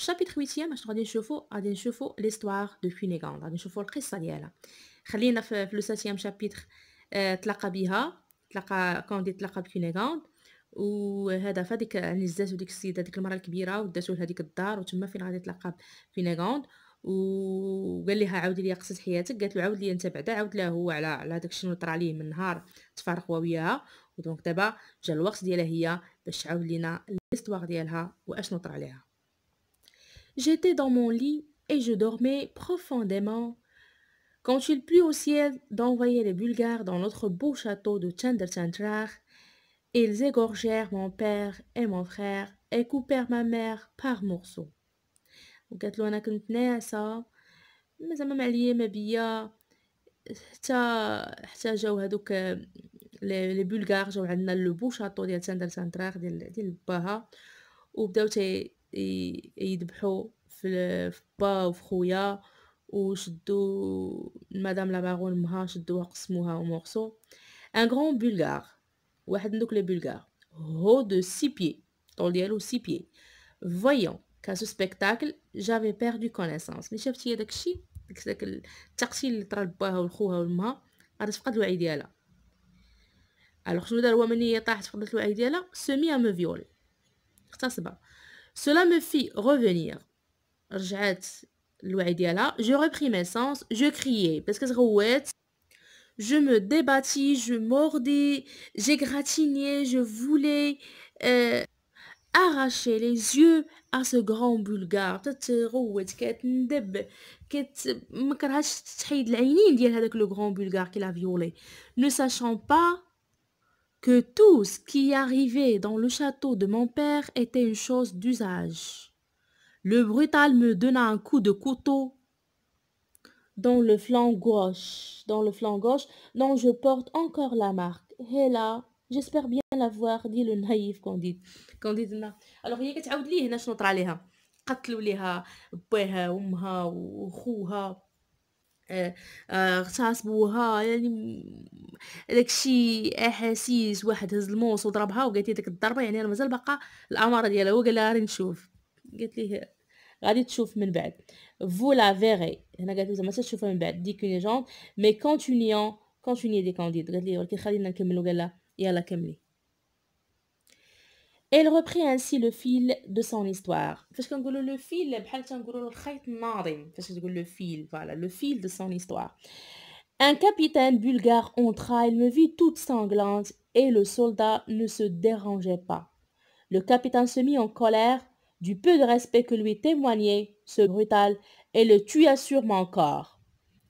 الشابتر 8 اش غادي نشوفوا ليستوار دو كونيغوند، غادي نشوفوا القصه ديالها. خلينا في لو ساتيام شابتر. تلاقى بها، تلاقى كوندي تلاقى بكونيغوند، وهذا فديك يعني زاتو ديك السيده ديك المراه الكبيره وداتو لهاديك الدار، وتما فين غادي تلاقى بكونيغوند. وقال لها عاودي لي قصه حياتك، قالت له عاود لي انت بعدا، عاود له هو على داك الشيء اللي طرا ليه من نهار تفارقوا وياها. ودونك دابا جا الوقت ديالها هي باش تعاود لينا ليستوار ديالها واشنو طرا ليها. J'étais dans mon lit et je dormais profondément quand il plut au ciel d'envoyer les Bulgares dans notre beau château de Tchandr. Ils égorgèrent mon père et mon frère et coupèrent ma mère par morceaux. وقالت له انا كنت ناعسه زعما ما عليا ما بيا، حتى جاو هادوك لي بولغار جاو عندنا لو بو شاطو ديال سانتراغ ديال باها، وبداو يذبحوا في با وفي خويا، وشدوا مدام لا بارون مها، شدوها قسموها مورسو. ان غران بولغار، واحد من دوك لي بولغار هو دو 6 pieds، طول ديالو 6 pieds. voyant qu'à ce spectacle j'avais perdu connaissance. ملي شافت هي داكشي، داك التقتيل اللي طرا لباها ولخوها ولمها، غادي تفقد الوعي ديالها. الوغ شنو دار هو ملي هي طاحت فقدت الوعي ديالها؟ سمي ا مو فيولي، اغتصبها. cela me fit revenir، رجعت الوعي ديالها. je repris mes sens، je criais parce que زغوات. je me débattis، je mordais، j'égratignais، je voulais arracher les yeux à ce grand bulgare. تتغوت كتندب مكرهاش تحيد العينين ديال هذاك لو غران بولغار كي لا فيولي. ne sachant pas que tout ce qui arrivait dans le château de mon père était une chose d'usage. Le brutal me donna un coup de couteau dans le flanc gauche dont je porte encore la marque. Et là, j'espère bien l'avoir dit le naïf Candide. alors هي كتعاود ليه هنا شنو طرا ليها. قتلوا ليها باها وامها وخوها، اغتصبوها، يعني داكشي احاسيس. واحد هز الموس وضربها وقالت لي ديك الضربه يعني راه مازال باقا الاماره ديالها. هو قال لها غادي نشوف، قالت ليه غادي تشوف من بعد. vous la verrez، هنا قالت له زعما تشوفها من بعد. دي كونيجون مي كونتينيي دي كانديد، قالت ليه ولكن خلينا نكملوا. قال لها يلا كملي. Elle reprit ainsi le fil de son histoire. فاش كنقولوا لو فيل بحال تنقولوا الخيط الناظم، فاش تقول لو فيل فوالا لو فيل de son histoire. Un capitaine bulgare entra, il me vit toute sanglante et le soldat ne se dérangeait pas. Le capitaine se mit en colère du peu de respect que lui témoignait ce brutal et le tua sur mon corps.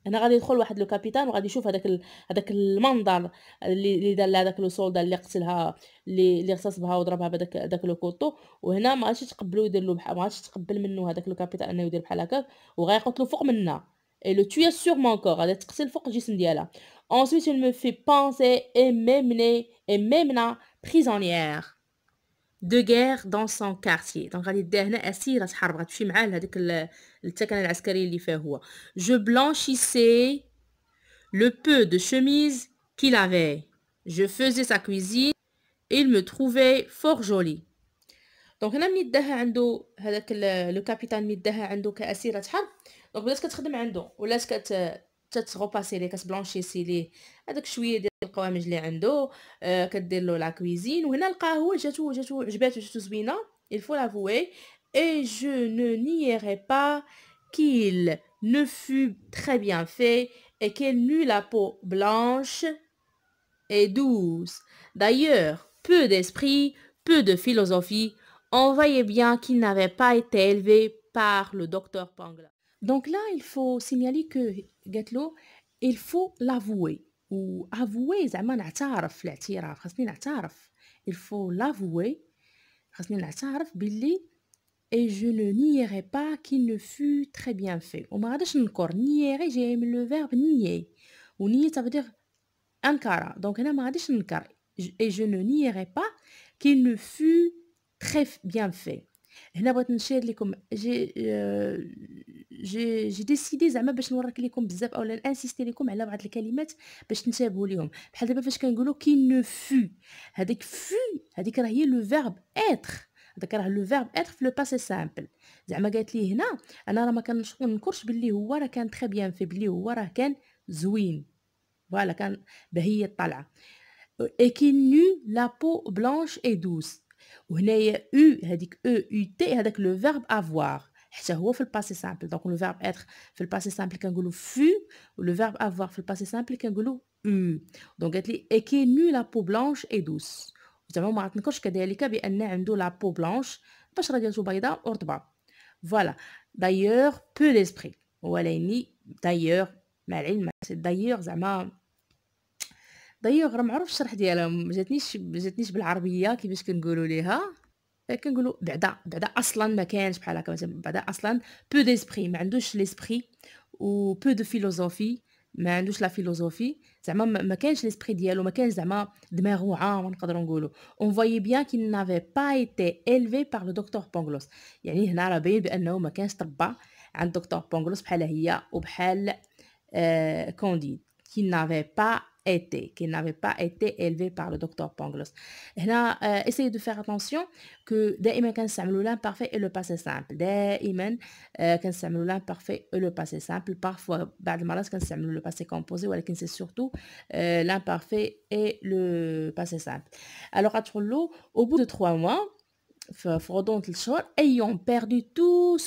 هنا غادي يدخل واحد لو كابيتان وغادي يشوف هذاك المنظر اللي دار لها داك لو سولدا اللي قتلها، اللي اغتصبها وضربها بداك لو كوطو. وهنا ما غاديش يتقبلوا يدير له بحال، ما غاديش يتقبل منه هذاك لو كابيتان انه يدير بحال هكاك، وغيقتلو فوق منها. et le tuer sur mon corps، غادي تقتل فوق الجسم ديالها. ensuite il me fait penser et m'emena prisonnière de guerre dans son quartier. دونك غادي دير هنا اسيره حرب، غتمشي معاه لهذيك التكن العسكري اللي فيه هو. je blanchissais le peu de chemise qu'il avait. je faisais sa cuisine et il me trouvait fort jolie. دونك هنا ملي داها عنده هذاك لو كابيتان، ملي داها عنده كاسيره حرب، دونك بدات كتخدم عنده، ولات تتغوباسي ليه، كتبلانشيسي ليه هذاك شويه ديال القوامج اللي عنده، كدير له لا كويزين. وهنا لقاه هو جاتو عجباتو زوينه. il faut l'avouer et je ne nierai pas qu'il ne fut très bien fait et qu'elle n'eut la peau blanche et douce. D'ailleurs, peu d'esprit, peu de philosophie. On voyait bien qu'il n'avait pas été élevé par le docteur Pangla. Donc là, il faut signaler que قالتلو il faut l'avouer. و avouer زعما نعترف، الاعتراف خاصني نعترف. il faut l'avouer، خاصني نعترف باللي et je ne nierai pas qu'il ne fut très bien fait. وما غاديش ننكر. nier جاي من لو فيرب nier، و nier ça veut dire انكر. دونك هنا ما غاديش ننكر. et je ne nierai pas qu'il ne fut très bien fait. هنا بغيت نشير لكم جي ديسيدي زعما باش نوريك لكم بزاف اولا انسيستي لكم على بعض الكلمات باش تنتبهوا ليهم. بحال دابا فاش كنقولوا كي نو فو، هذيك فو هذيك راه هي لو فيرب اتر. هذاك راه لو فيرب être في لو باسي سامبل. زعما قالت لي هنا انا راه ما كنكرش باللي هو راه كان تري بيان في، باللي هو راه كان زوين، فوالا كان بهية الطلعه. et qui n'eut la peau blanche et douce. وهنايا او هذيك او تي هذاك لو فيرب avoir حتى هو في الباسي سامبل. دونك لو فيرب être في الباسي سامبل كنقولوا فو، ولو فيرب avoir في الباسي سامبل كنقولوا او. دونك قالت لي et qui n'eut la peau blanche et douce. زعما ما غتنكرش كذلك بان عنده لا بو بلانش، البشره ديالته بيضاء ورطبه. فوالا دايوغ بو ديسبري، ولكن دايوغ مع العلم دايوغ زعما دايوغ راه معروف الشرح ديالها، ما جاتنيش بالعربيه كيفاش كنقولوا ليها. كنقولوا بعدا اصلا ما كانش بحال هكا، مثلا بعدا اصلا بو ديسبري ما عندوش ليسبري، و بو دو فيلوزوفي ما عندوش لا فيلوزوفي، زعما ما كانش ليسبري ديالو، ما كانش زعما دماغو عام نقدروا نقولوا. اون فويي بيان كي نافي با ايتي élevé par le docteur Pangloss. يعني هنا راه باين بانه ما كانش تربى عند دكتور بونغلوس بحال هي وبحال كونديد qui n'avait pas été élevé par le docteur Pangloss. هنا essayez de faire attention que دائما كنستعملوا l'imparfait et le passé simple. دائما كنستعملوا l'imparfait et le passé simple. Parfois بعض المرات كنستعملوا le passé composé، ولكن c'est surtout l'imparfait et le passé simple. Alors غتقول له au bout de 3 mois في غضون 3 شهور ayant perdu tout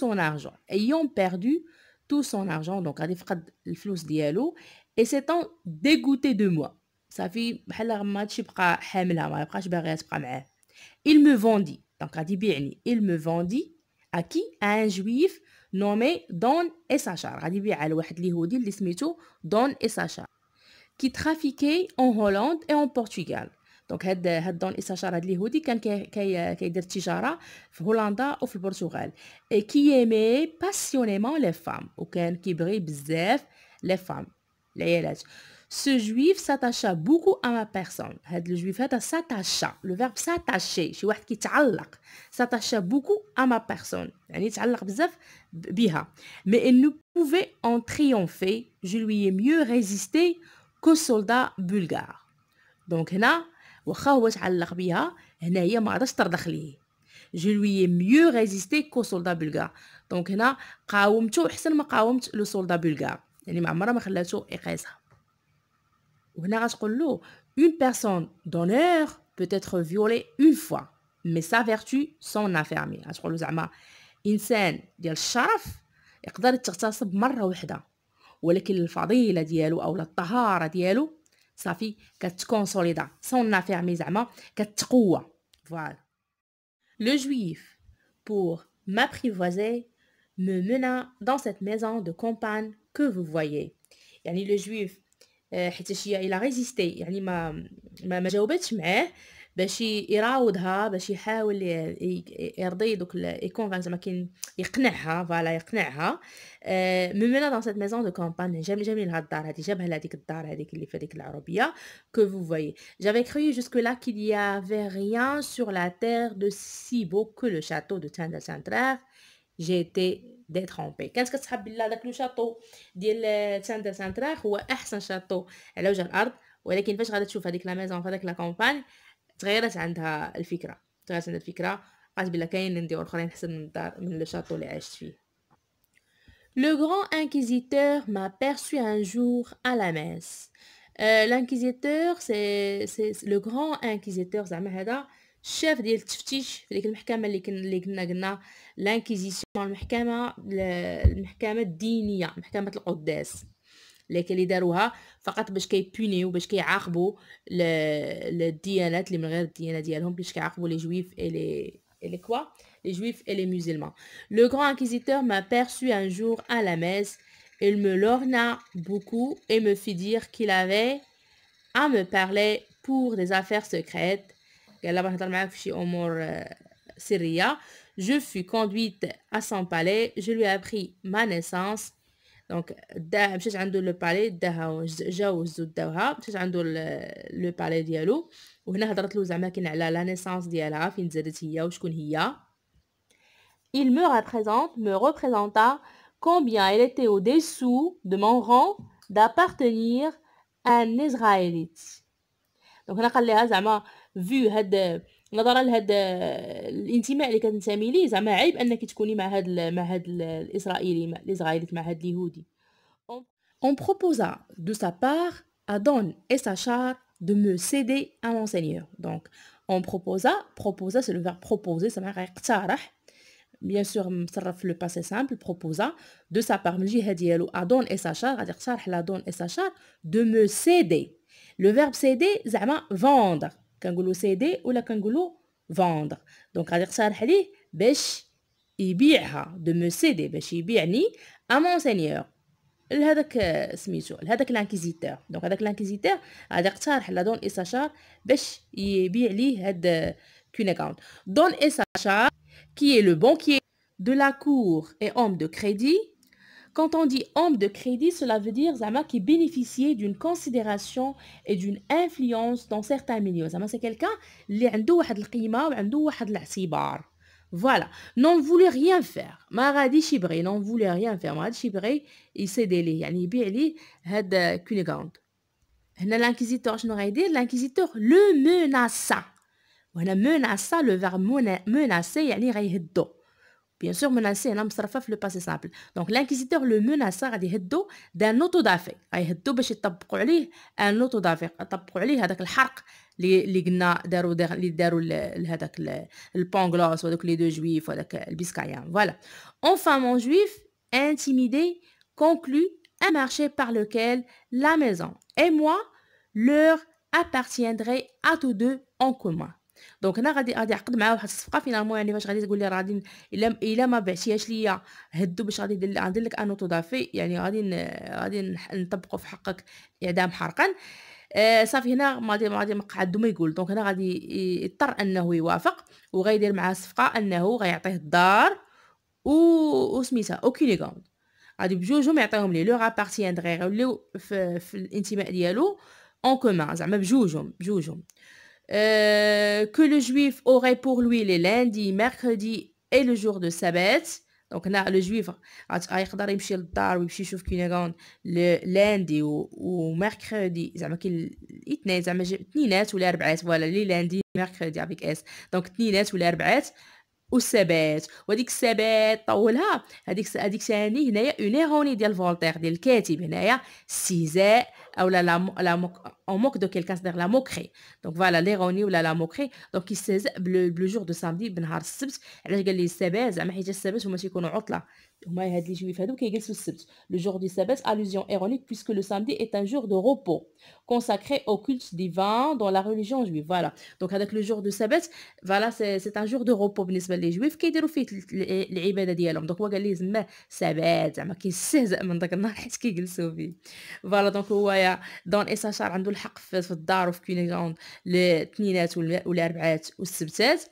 son argent. donc غادي فقد الفلوس ديالو et s'étant dégoûté de moi. صافي بحال ما هادشي بقى حاملها، ما بقاش باغيها تبقى معاه. il me vendit. donc غادي يبيعني. il me vendit à qui? à un juif nommé Don Issachar. غادي يبيعها لواحد اليهودي اللي سميتو Don Issachar qui trafiquait en Hollande et en Portugal. دونك هاد دون إساشار هاد اليهودي كان كيدير التجاره في هولندا وفي البرتغال. et qui aimait passionnément les femmes. وكان كيبغي بزاف les femmes العيالات. ce juif s'attacha beaucoup à ma personne. هاد الجويف هذا s'attacha، le verbe s'attacher شي واحد كيتعلق. s'attacha beaucoup à ma personne يعني يتعلق بزاف بها. mais il ne pouvait en triompher. je lui ai mieux résisté qu'aux soldats bulgares. دونك هنا واخا هو تعلق بها، هنا هي ما غاداش ترضخ ليه. je lui ai mieux résisté qu'aux soldats bulgares. دونك هنا قاومته احسن ما قاومت لو سولدا بلغار، يعني ما عمرها ما خلاته يقيسها. وهنا غتقول له une personne d'honneur peut être violée une fois mais sa vertu s'en affermit. غتقول له زعما انسان ديال الشرف يقدر يتغتصب مره واحده، ولكن الفضيله ديالو او الطهاره ديالو صافي كتكونسوليدا. سون افيرمي زعما كتقوى. فوالا. Le juif, pour m'apprivoiser, me mena dans cette maison de campagne que vous voyez. يعني le juif حيت هي il a résisté، يعني ما جاوبتش معاه باش يراودها، باش يحاول يرضي دوك يكونفانك زعما يقنعها. فوالا يقنعها. مي منا دون سيت ميزون دو كامباني. جابني لهاد الدار هادي، جابها لهاديك الدار هاديك اللي في هاديك العربيه كو فو فويي. j'avais cru jusque là qu'il y avait rien sur la terre de si beau que le château de Saint-Saint-Clair. j'ai été détrompée. كانت كتحب بالله داك لو شاطو ديال سانتر هو احسن شاطو على وجه الارض، ولكن فاش غادا تشوف هذيك لا ميزون في هذيك لا كامباني تغيرت عندها الفكره. قالت بلا كاين ندير اخرين احسن من الدار من لو شاطو اللي عشت فيه. Le grand inquisiteur m'aperçut un jour à la messe. L'inquisiteur c'est le grand inquisiteur زعما هذا الشاف ديال التفتيش في ديك المحكمه اللي قلنا لانكيزيسيون، المحكمه الدينيه، محكمه القداس اللي داروها فقط باش كيبونيو، باش كيعاقبوا الديانات اللي من غير الديانه ديالهم، باش كيعاقبوا لي جويف et les juifs et les musulmans. Le grand inquisiteur m'aperçut un jour à la messe. Il me lorgna beaucoup et me fit dire qu'il avait à me parler pour des affaires secrètes. Je fus conduite à son palais. Je lui ai appris ma naissance. Donc مشيت عنده لو بالي داها جاوز داوها، مشيت عنده لو بالي ديالو، وهنا هضرت له زعما كاين على لا نيسانس ديالها، فين تزادت هي وشكون هي. Il me représenta combien il était au-dessous de mon rang d'appartenir à un Israélite. Donc هنا قال لها زعما vu هاد نظرًا لهاد الانتماء اللي كتنتمي ليه، زعما عيب أنِّك تكوني مع هاد الإسرائيليت مع هاد اليهودي. On on proposa de sa part à Don et Sachar de me céder à mon seigneur. Donc on proposa c'est le verbe proposer ça معناها يقترح. Bien sûr مصرف في le passé simple proposa de sa part من الجهة ديالو à Don et Sachar غادي يقترح على Don et Sachar de me céder. Le verbe céder زعما vendre. كنقولوا céder ولا كنقولوا vendre. Donc غادي يقترح عليه باش يبيعها de me céder باش يبيعني à mon seigneur. لهذاك سميتو لهذاك الانكيزيتور. دونك هذاك الانكيزيتور غادي يقترح على دون إساشار باش يبيع ليه هاد كونيغاوند. دون إساشار qui est le banquier de la cour et homme de crédit. Quand on dit homme de crédit, cela veut dire زعما qui bénéficiait d'une considération et d'une influence dans certains milieux. زعما c'est quelqu'un اللي عنده واحد القيمة وعنده واحد الاعتبار. Voilà, n'en voulait rien faire. ما غاديش يبغي, n'en voulait rien faire. ما غاديش يبغي يسيدي ليه, يعني يبيع ليه هاد كونيغاوند. هنا الانكيزيتور شنو غايدير؟ الانكيزيتور لو مناسا. وهنا مناسا لو فيرب مناسي يعني غيهدو. Bien sûr, menacer هنا مصرفة في le passé simple. Donc l'inquisiteur le menaça غادي يهدو d'un auto da fe. غيهدو باش يطبقوا عليه un auto da fe. يطبقوا عليه هذاك الحرق اللي قلنا داروا لهذاك البونغلوس وهذوك لي دو جويف وهذاك البسكايان. Voilà. Enfin mon juif intimidé conclut un marché par lequel la maison et moi leur appartiendrait à tous deux en commun. دونك هنا غادي يعقد معاه واحد الصفقه فينالمون يعني فاش غادي تقول لي راه غادي الا ما بعتيهاش ليا هدو باش غادي ندير لك انوطو دافي يعني غادي نطبقوا في حقك اعدام حرقا. صافي هنا غادي مقعدو ما يقول. دونك هنا غادي يضطر انه يوافق وغيدير معاه الصفقه انه غيعطيه الدار وسميتها اوكيليغوند غادي بجوجهم يعطيهم ليه لو ابارتياندغي يوليو في الانتماء ديالو اون كومان زعما بجوجهم que le juif aurait pour lui les lundis, mercredis et le jour de sabbat. Donc هنا le juif غيقدر يمشي للدار ويمشي يشوف كينيغون لاندي و ميركريدي زعما كاين الاثنين زعما اثنينات ولا اربعات فوالا لي لاندي ميركريدي افيك اس دونك اثنينات ولا اربعات والسبات. وهذيك السبات طولها هذيك ثاني هنايا اون ايروني ديال فولتير ديال الكاتب هنايا استهزاء او لا on moque de quelqu'un c'est-à-dire la moquerie. Donc voilà l'ironie ou la moquerie. Donc يستهزأ le jour de samedi بنهار السبت. علاش قال لي السبت زعما حيت السبت هما تيكونوا عطله هما هاد لي جويف هادو كيجلسوا السبت. Le jour du sabbat allusion ironique puisque le samedi est un jour de repos consacré au culte divin dans la religion juive. Voilà. Donc هذاك le jour de sabbat voilà c'est un jour de repos بالنسبه لي جويف كيديروا فيه العباده ديالهم. دونك هو قال لي زعما سبات زعما كيستهزأ من داك النهار حيت كيجلسوا فيه. فوالا دونك هو يا دون إساشار عنده الحق في الدار وفي كونيغوند الاثنينات والاربعات والسبتات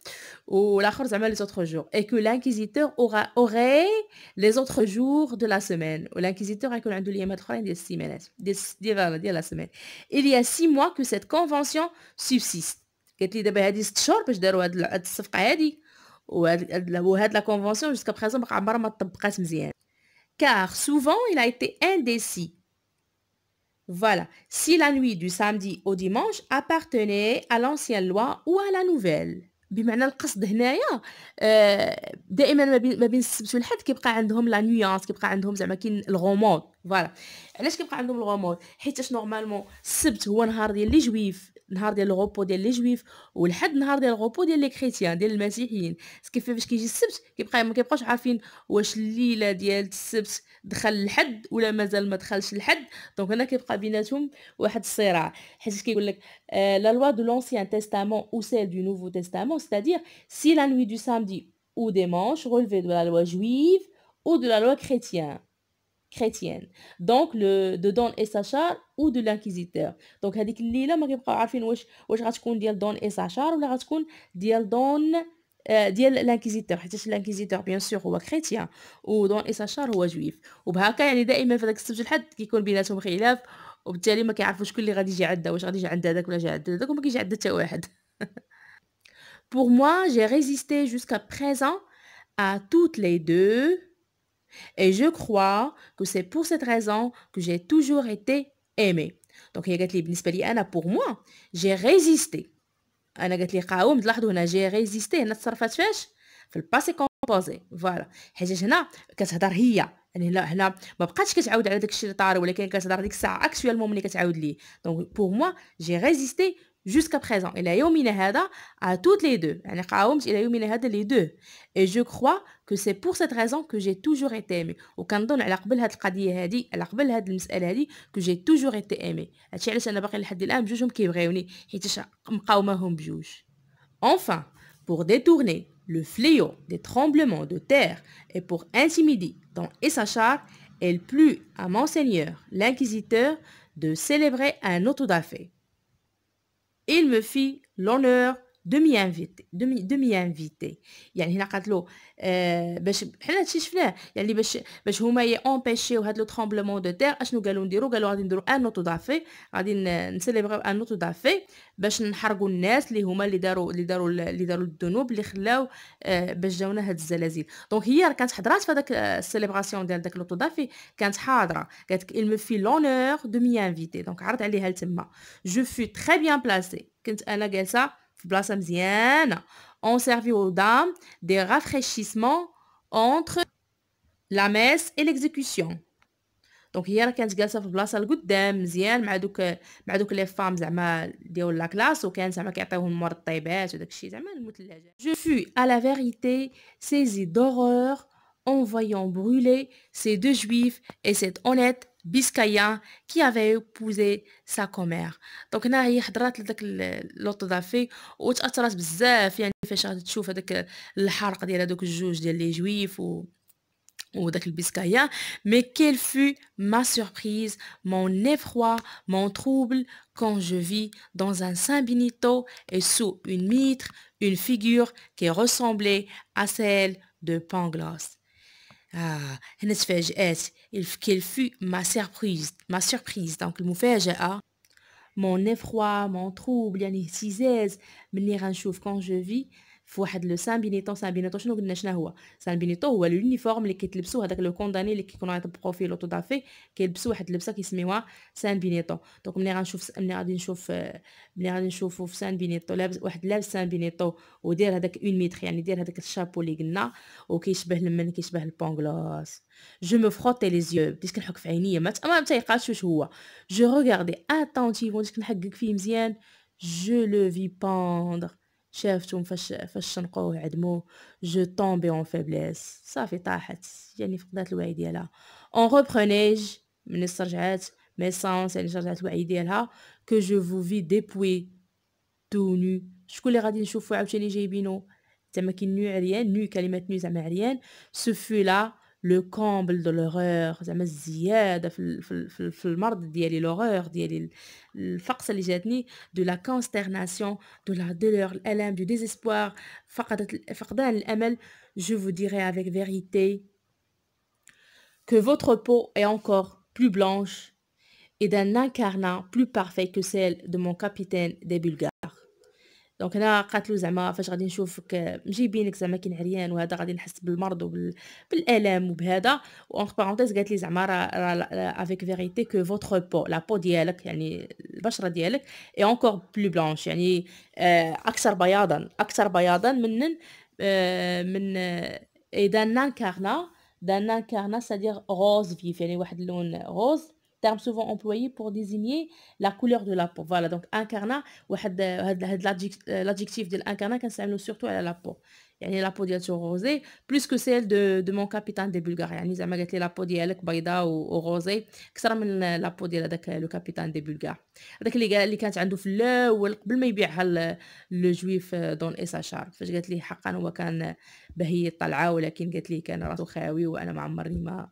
والاخر زعما لي زوتر جور et que l'inquisiteur aurait les autres jours de la semaine. والانكيزيتور غيكون عنده الايامات الاخرين ديال السيمانات ديال لا سيمين. il y a 6 mois que cette convention subsiste. قالت لي دابا هادي 6 شهور باش داروا هاد الصفقه هادي وهاد لا كونفونسيون جوسكا بريزون باقا عمرها ما طبقات مزيان. car souvent il a été indécis. Voilà, si la nuit du samedi au dimanche appartenait à l'ancienne loi ou à la nouvelle. بمعنى القصد هنايا دائما ما بين السبت والحد كيبقى عندهم لا نيونس كيبقى عندهم زعما كاين الغموض. فوالا علاش كيبقى عندهم الغموض؟ حيت نورمالمون السبت هو نهار ديال لي جويف نهار ديال الغوبو ديال لي جويف والحد نهار ديال الغوبو ديال لي كريستيان ديال المسيحيين. كيف فاش كيجي السبت ما كيبقاوش عارفين واش الليله ديال السبت دخل الحد ولا مازال ما دخلش الحد. دونك هنا كيبقى بيناتهم واحد الصراع حيت كيقول لك la loi de l'Ancien Testament ou celle du Nouveau Testament, c'est-à-dire si la nuit du samedi ou dimanche relevait de la loi juive ou de la loi chrétienne. Donc de Don et Sachar ou de l'inquisiteur. Donc هذيك الليله ما كيبقاو عارفين واش غتكون ديال دون اي ساشار ولا غتكون ديال دون ديال الانكيزيتور حيت الانكيزيتور بيان سور هو كريتيان ودون اي ساشار هو جويف. وبهكا يعني دائما في داك السبت الحد كيكون بيناتهم خلاف وبالتالي ما كيعرفوش شكون اللي غادي يجي عندها واش غادي يجي عند هذاك ولا جا عند هذاك وما كيجي عند حتى واحد. Pour moi, j'ai résisté jusqu'à présent à toutes les deux et je crois que c'est pour cette raison que j'ai toujours été aimée. Donc هي قالت لي بالنسبه لي انا pour moi j'ai résisté أنا قالت لي قاومت. لاحظوا هنا j'ai résisté، هنا تصرفات فاش؟ في الباسي كومبوزي فوالا، حيتاش هنا كتهضر هي، يعني هنا ما بقاتش كتعاود على داك الشيء اللي طاري، ولكن كتهضر ديك الساعه اكشوالمون ملي كتعاود ليه. دونك بور موا جي ريزيستي jusqu'à présent الى يومنا هذا à toutes les deux، يعني قاومت الى يومنا هذا les deux. et je crois que c'est pour cette raison que j'ai toujours été aimée. وكنظن على قبل هاد القضيه هادي، على قبل هاد المساله هادي que j'ai toujours été aimée. هادشي علاش انا باقي لحد الان بجوجهم كيبغيوني، حيتاش مقاوماهم بجوج. Enfin, pour détourner le fléau des tremblements de terre et pour intimider Don Issachar, elle plut à Monseigneur l'inquisiteur de célébrer un autodafé. Il me fit l'honneur de m'y inviter. يعني هنا قالت له باش حنا هادشي شفناه، يعني باش هما يامبيشيو هاد لو ترومبلمون دو تير. اشنو قالوا نديروا؟ قالوا غادي نديروا ان اوتودافي، غادي نسيليبريو ان اوتودافي باش نحرقوا الناس اللي هما اللي داروا الذنوب اللي خلاو باش جاونا هاد الزلازل. دونك هي كانت حضرات في هذاك السيليبراسيون ديال داك الاوتودافي، كانت حاضره. قالت il me fit l'honneur de m'y inviter. دونك عرض عليها لتما. je fus très bien placée، كنت انا جالسه في بلاصه مزيانه. on servit aux dames des rafraîchissements entre la messe et l'exécution. دونك هي راه كانت جالسه في البلاصه القدام مزيان مع دوك لي فام زعما ديال لا كلاس، وكان زعما كيعطيوهم مرطبات وداك الشيء زعما المثلجات. je fus à la vérité saisie d'horreur en voyant brûler ces deux juifs et cet honnête biscayen qui avait épousé sa commère. دونك هنا هي حضرات لداك لوطودافي وتاثرت بزاف، يعني فاش غادي تشوف هذاك الحرق ديال هذوك الجوج ديال لي جويف ou dak le Biscaya. Mais quelle fut ma surprise, mon effroi, mon trouble quand je vis dans un Saint Benito et sous une mitre une figure qui ressemblait à celle de Pangloss. هنا تفاجأت. quelle fut ma surprise donc المفاجأة. mon effroi mon trouble يعني اهتزاز مني غنشوف quand je vis في واحد لو سان بينيتو. سان بينيتو شنو قلنا شنو هو؟ سان بينيتو هو لونيفورم اللي كيتلبسوه هذاك لو كونداني اللي كيكونوا يطبقوا فيه لوطودافي، كيلبسوا واحد اللبسه كيسميوها سان بينيتو. دونك ملي غادي نشوفوا في سان بينيتو لابس سان بينيتو ودير هذاك اون ميتر، يعني دير هذاك الشابو اللي قلنا وكيشبه لمن كيشبه البونغلوس. جو مو فروتي لي زيو، بديت كنحك في عينيا ما تيقاش واش هو. جو ريغاردي اتونتيفون، بديت كنحقق فيه مزيان. جو لو في باندر، شافتهم فاش شنقوه عدموه. جو طومبي اون فيبليس، صافي طاحت، يعني فقدات الوعي ديالها. اون ريبرونيج، من استرجعات ميسونس، يعني رجعت الوعي ديالها. كو جو فو في ديبوي تو نو، شكون اللي غادي نشوفو عاوتاني جايبينو زعما كي نو عريان، نو كلمه نو زعما عريان. سو فو لا لو كومبل دو لوغور، زعما الزياده في المرض ديالي، لوغور ديالي، الفقصه اللي جاتني. دو لا كونسترناسيون، دو لا دولور، الالم، دو ديزيسبوار، فقدان الامل. جو vous dirai avec vérité que votre peau est encore plus blanche et d'un incarnat plus parfait que celle de mon capitaine des Bulgares. دونك هنا قالت له زعما فاش غادي نشوفك مجيبينك زعما كي عريان وهذا غادي نحس بالمرض بالالم وبهذا. اونغ بارونتيز قالت لي زعما راه افيك فيريتي كو فوتر بو، لا بو ديالك يعني البشره ديالك اي اونكور بلو بلانش، يعني اكثر بياضا من اي دان انكارنا سادير روز فيف، يعني واحد اللون روز. terme souvent employé pour désigner la couleur de la peau. Voilà, donc incarnat هاد l'adjectif ديال incarnat كنستعملو surtout على la peau، يعني la peau ديالته روزي plus que celle de mon capitaine des Bulgares. يعني زعما قالت لي la peau ديالك بيضاء وروزي اكثر من la peau ديال هذاك لو كابيتان دي بلغار، هذاك اللي كانت عنده في الاول قبل ما يبيعها لو جويف دون اساشار. فاش قالت لي حقا هو كان بهي الطلعه، ولكن قالت لي كان راسو خاوي وانا ما عمرني ما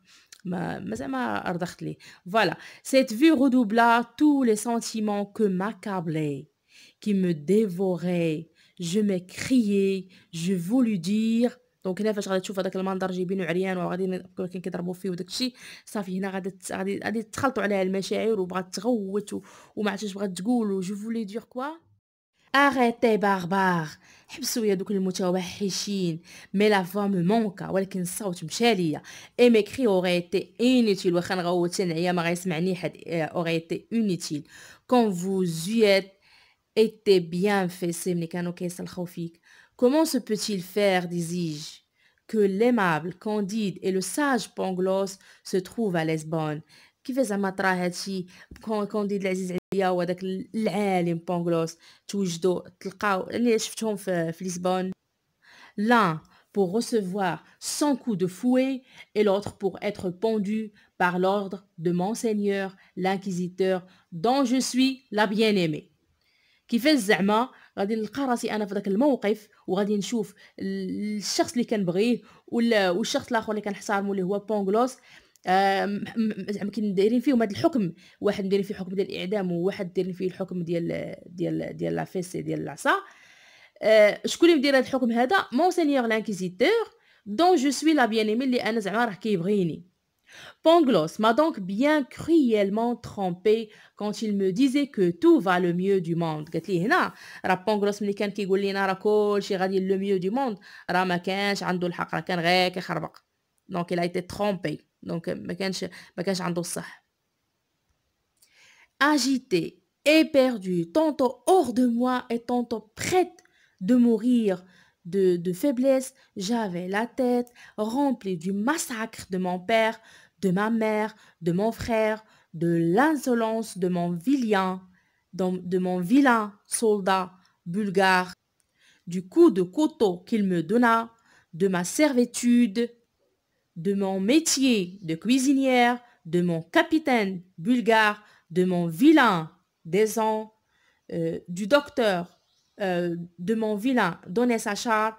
زعما رضخت ليه. Voilà, cette vue redoubla tous les sentiments que m'accablaient, qui me dévoraient. Je m'écriai, je voulus dire. دونك هنا فاش غادي تشوف هذاك المنظر جايبينو عريان وغادي كيضربوا فيه وداك الشيء، صافي هنا غادي تخلطوا عليها المشاعر وبغات تغوت وما عرفتش بغات تقول. جو فولي دير كوا arrêtez barbare، حبسوا يا دوك المتوحشين. مي لا فوا مو مونكا، ولكن الصوت مشى ليا. اي ميكري اوري ايتي انيتيل، واخا نغوت تنعيا ما غيسمعني حد. اوري ايتي انيتيل كون فو زيت était bien fessé ملي كانوا كيسلخوا فيك. Comment se peut-il faire, dis-je, que l'aimable Candide et le sage Pangloss se trouvent à Lesbonne؟ كيفاش زعما طرا هادشي كونديد العزيز عليا وهداك العالم بونغلوس توجدوا تلقاو اللي شفتهم في لشبونة. L'un pour recevoir 100 coups de fouet et l'autre pour être pendu par l'ordre de Monseigneur l'inquisiteur dont je suis la bien-aimée. كيفاش زعما غادي نلقى راسي انا في ذاك الموقف وغادي نشوف الشخص اللي كنبغيه والشخص الاخر اللي كنحتارمو اللي هو بونغلوس زعما دايرين فيهم هذا الحكم، واحد مديرين فيه الحكم ديال الاعدام وواحد دايرين فيه الحكم ديال لا فيسي ديال العصا. شكون اللي مدير هذا الحكم هذا؟ مونسينيور لانكيزيتور دون جو سوي لا بيان ايمي اللي انا زعما راه كيبغيني. Pangloss m'a donc bien cruellement trompé quand il me disait que tout va le mieux du monde. قالت لي هنا راه بونغلوس ملي كان كيقول لينا راه كلشي غادي لو ميو دو موند راه ما كانش عنده الحق، راه كان غير كيخربق. دونك il a été trompé. دونك ما كانش عنده الصح. Agité, éperdu, tantôt hors de moi et tantôt prête de mourir de faiblesse, j'avais la tête remplie du massacre de mon père, de ma mère, de mon frère, de l'insolence de mon vilain soldat bulgare, du coup de couteau qu'il me donna, de ma servitude, de mon métier de cuisinière, de mon capitaine bulgare, de mon vilain déson, du docteur, de mon vilain Donessachar,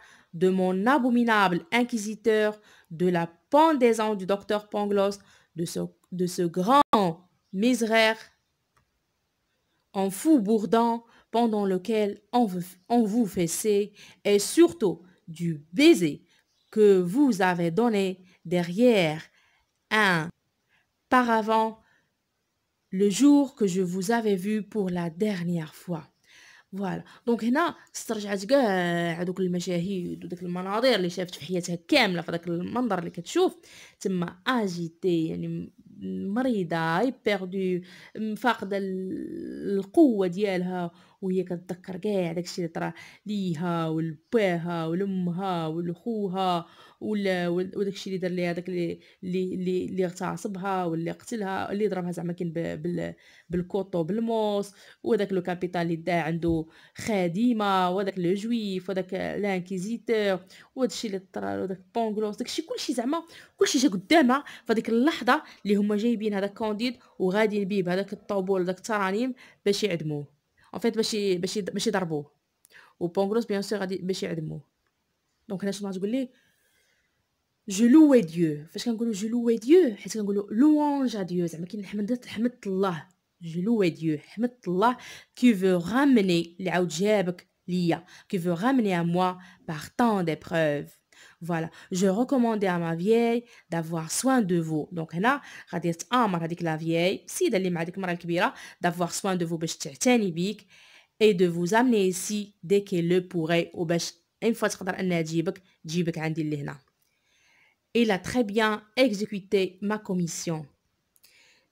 de mon abominable inquisiteur, de la pendaison du docteur Pangloss, de ce grand misère en fou bourdon pendant lequel on vous fessait, et surtout du baiser que vous avez donné derrière un paravent le jour que je vous avais vu pour la dernière fois. فوالا دونك هنا استرجعت كاع هذوك المشاهد وداك المناظر اللي شافت في حياتها كامله في داك المنظر اللي كتشوف تما اجيتي يعني مريضه بيردو فاقده القوه ديالها وهي كتذكر كاع داكشي اللي طرا ليها ولباها ولامها ولخوها وداكشي اللي دار ليها داك اللي اغتصبها واللي قتلها اللي ضربها زعما كاين بالكوطو بالموس وداك لو كابيتال اللي دا عنده خادمه وداك لو جويف وداك لانكيزيتور وهادشي اللي طرا وداك بونغلوس داكشي كلشي زعما كلشي جا قدامها في هذيك اللحظه اللي هما جايبين هذاك كونديد وغاديين بيه بهذاك الطوبول داك الترانيم باش يعدموه en fait باش يضربوه وبونغلوس بيان سور غادي باش يعدموه. دونك هنا شنو تقول ليه جو لوي ديو فاش كنقولوا جو لوي ديو حيت كنقولوا لوانج ا ديو زعما كاين حمدت الله je louais Dieu حمدت الله qui veut ramener اللي عاود جابك ليا qui veut ramener à moi par tant d'épreuves. Voilà, je recommandais à ma vieille d'avoir soin de vous. Donc هنا غادي تأمر هذيك لا vieille السيدة اللي مع ديك المرأة الكبيرة d'avoir soin de vous باش تعتني بيك et de vous amener ici dès qu'elle le pourrait وباش une fois تقدر انها تجيبك عندي لهنا. Il a très bien exécuté ma commission.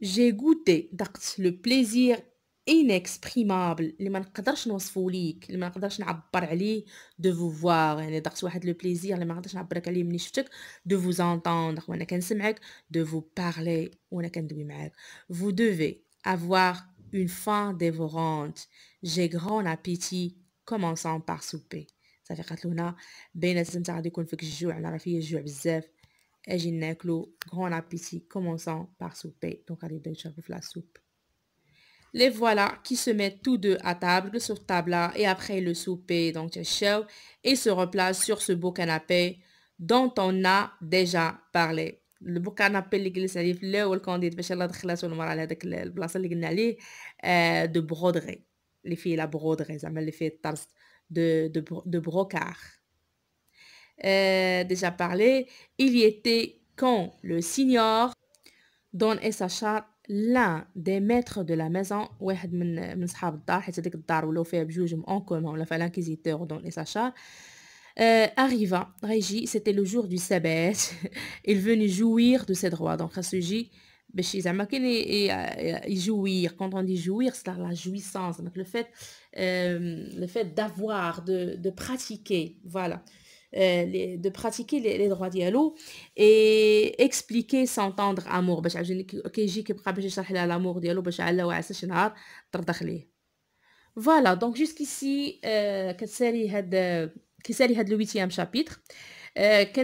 J'ai goûté دقت le plaisir inexprimable اللي ما نقدرش نوصفه ليك اللي ما نقدرش نعبر عليه de vous voir يعني دقت واحد le plaisir اللي ما نقدرش نعبر لك عليه ملي شفتك de vous entendre وانا كنسمعك de vous parler وانا كندوي معاك. Vous devez avoir une faim dévorante. J'ai grand appétit commençant par souper. صافي قالت له هنا باينه انت غادي يكون فيك الجوع انا راه فيا الجوع بزاف اجي ناكلو grand appétit commençant par souper. Donc غادي يبداو يشربوا في لا سوب. Les voilà qui se mettent tous deux à table sur table et après le souper donc تعشاو et se replacent sur ce beau canapé dont on a déjà parlé. البو كانابي اللي جلس عليه في الاول كونديد باش يلاه دخلاتو المراه لهداك البلاصه اللي قلنا عليه دو برودغي اللي فيه لا برودغي زعما اللي فيه الطرز de brocart. Déjà parlé, il y était quand le signor Don Issachar, l'un des maîtres de la maison, واحد من صحاب الدار حيت هذيك الدار ولاو فيها بجوجهم en commun ولا فيها l'inquisiteur Don Issachar arriva, Régie, c'était le jour du sabbat. Il venait jouir de ses droits. Donc, Rasuji, باش زعما كاين يجوير quand on dit jouir c'est la jouissance donc le fait d'avoir de pratiquer voilà de pratiquer les droits ديالو et expliquer s'entendre amour باش عاوتاني كيجي كيبقى باش يشرح لها l'amour ديالو باش علا وعسى شي نهار ترضخ ليه. Voilà donc jusqu'ici كتسالي هاد كيسالي هاد le 8e chapitre كان